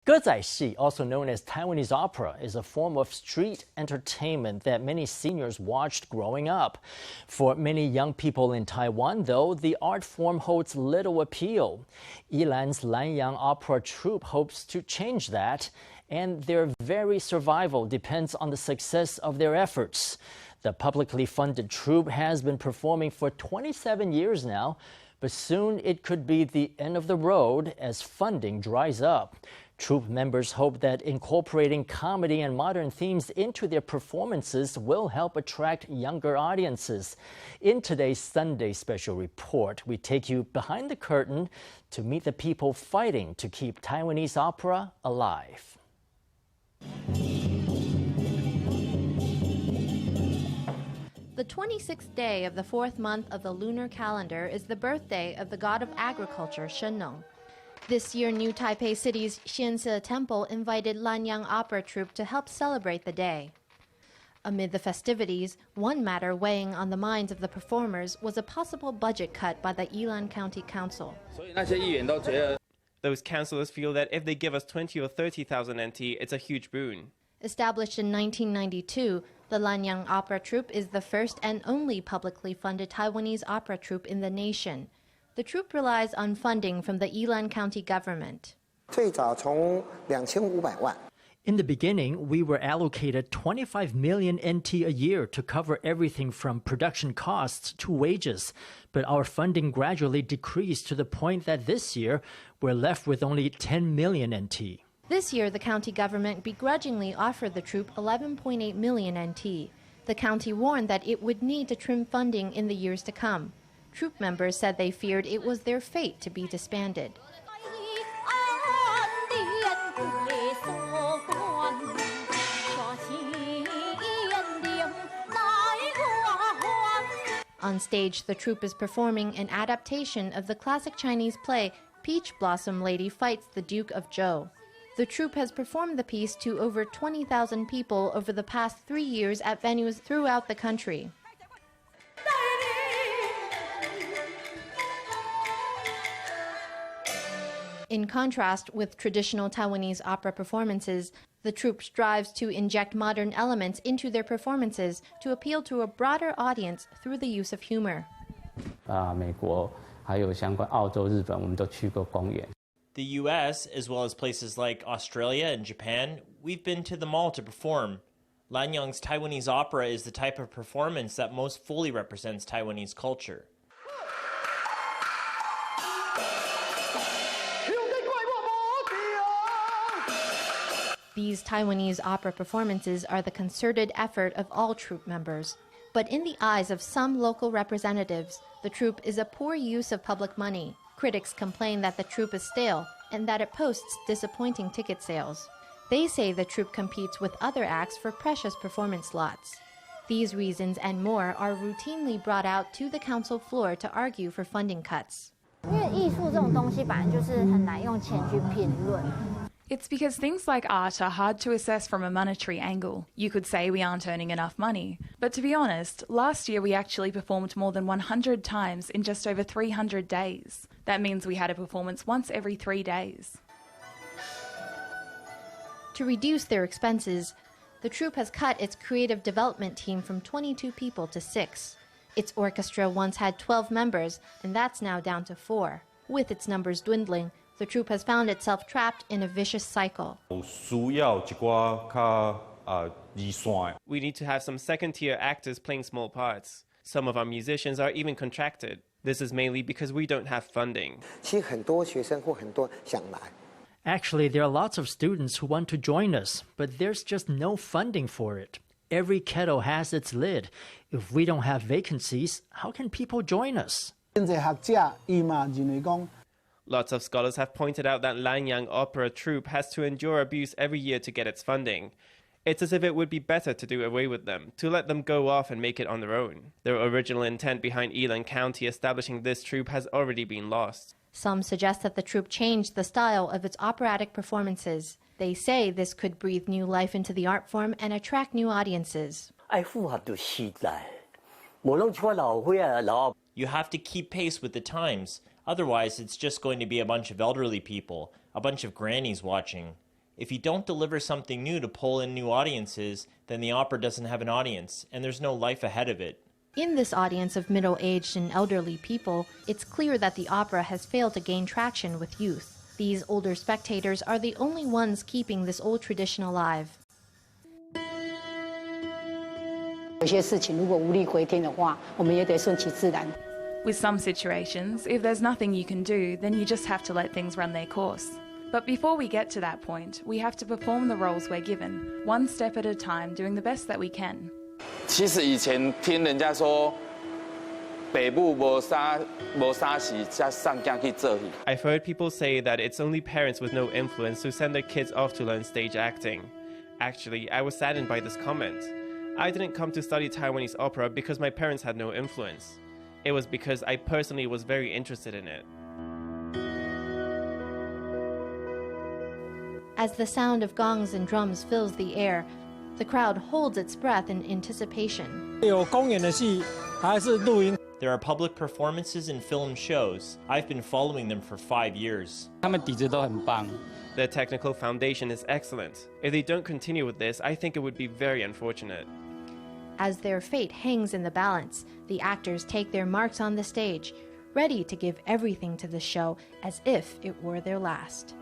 Gezaixi, also known as Taiwanese opera, is a form of street entertainment that many seniors watched growing up. For many young people in Taiwan, though, the art form holds little appeal. Yilan's Lanyang Opera troupe hopes to change that, and their very survival depends on the success of their efforts. The publicly funded troupe has been performing for 27 years now, but soon it could be the end of the road as funding dries up. Troupe members hope that incorporating comedy and modern themes into their performances will help attract younger audiences. In today's Sunday special report, we take you behind the curtain to meet the people fighting to keep Taiwanese opera alive. The 26th day of the 4th month of the lunar calendar is the birthday of the god of agriculture, Shennong. This year, New Taipei City's Xianse Temple invited Lanyang Opera Troupe to help celebrate the day. Amid the festivities, one matter weighing on the minds of the performers was a possible budget cut by the Yilan County Council. Those councillors feel that if they give us 20 or 30,000 NT, it's a huge boon. Established in 1992, the Langyang Opera Troupe is the first and only publicly funded Taiwanese opera troupe in the nation. The troupe relies on funding from the Yilan County government. In the beginning, we were allocated 25 million NT a year to cover everything from production costs to wages. But our funding gradually decreased to the point that this year we're left with only 10 million NT. This year, the county government begrudgingly offered the troupe 11.8 million NT. The county warned that it would need to trim funding in the years to come. Troupe members said they feared it was their fate to be disbanded. On stage, the troupe is performing an adaptation of the classic Chinese play Peach Blossom Lady Fights the Duke of Zhou. The troupe has performed the piece to over 20,000 people over the past 3 years at venues throughout the country. In contrast with traditional Taiwanese opera performances, the troupe strives to inject modern elements into their performances to appeal to a broader audience through the use of humor. The US, as well as places like Australia and Japan, we've been to them all to perform. Lanyang's Taiwanese opera is the type of performance that most fully represents Taiwanese culture. These Taiwanese opera performances are the concerted effort of all troupe members. But in the eyes of some local representatives, the troupe is a poor use of public money. Critics complain that the troupe is stale and that it posts disappointing ticket sales. They say the troupe competes with other acts for precious performance slots. These reasons and more are routinely brought out to the council floor to argue for funding cuts. It's because things like art are hard to assess from a monetary angle. You could say we aren't earning enough money. But to be honest, last year we actually performed more than 100 times in just over 300 days. That means we had a performance once every 3 days. To reduce their expenses, the troupe has cut its creative development team from 22 people to 6. Its orchestra once had 12 members, and that's now down to 4. With its numbers dwindling, the troupe has found itself trapped in a vicious cycle. We need to have some second-tier actors playing small parts. Some of our musicians are even contracted. This is mainly because we don't have funding. Actually, there are lots of students who want to join us, but there's just no funding for it. Every kettle has its lid. If we don't have vacancies, how can people join us? Lots of scholars have pointed out that Langyang Opera Troupe has to endure abuse every year to get its funding. It's as if it would be better to do away with them, to let them go off and make it on their own. Their original intent behind Yilan County establishing this troupe has already been lost. Some suggest that the troupe changed the style of its operatic performances. They say this could breathe new life into the art form and attract new audiences. You have to keep pace with the times. Otherwise, it's just going to be a bunch of elderly people, a bunch of grannies watching. If you don't deliver something new to pull in new audiences, then the opera doesn't have an audience, and there's no life ahead of it. In this audience of middle-aged and elderly people, it's clear that the opera has failed to gain traction with youth. These older spectators are the only ones keeping this old tradition alive. With some situations, if there's nothing you can do, then you just have to let things run their course. But before we get to that point, we have to perform the roles we're given, one step at a time, doing the best that we can. 其实以前听人家说，北部无啥事，才送囝去做戏。 I've heard people say that it's only parents with no influence who send their kids off to learn stage acting. Actually, I was saddened by this comment. I didn't come to study Taiwanese opera because my parents had no influence. It was because I personally was very interested in it. As the sound of gongs and drums fills the air, the crowd holds its breath in anticipation. There are public performances and film shows. I've been following them for 5 years. Their technical foundation is excellent. If they don't continue with this, I think it would be very unfortunate. As their fate hangs in the balance, the actors take their marks on the stage, ready to give everything to the show as if it were their last.